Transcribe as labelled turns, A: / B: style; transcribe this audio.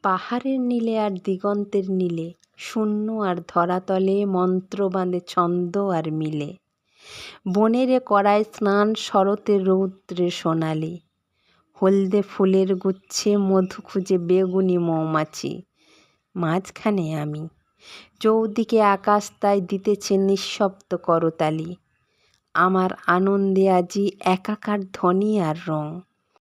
A: পাহাড়ের নীলে আর দিগন্তের নীলে, শূন্য আর ধরাতলে মন্ত্র বাঁধে ছন্দ আর মিলে। বনেরে করায় স্নান শরতে রৌদ্রে সোনালি, হলদে ফুলের গুচ্ছে মধু খুঁজে বেগুনি মৌমাছি। মাঝখানে আমি, চৌদিকে আকাশ তাই দিতেছে নিঃশব্দ করতালি। আমার আনন্দে আজি একাকার ধ্বনি আর রং।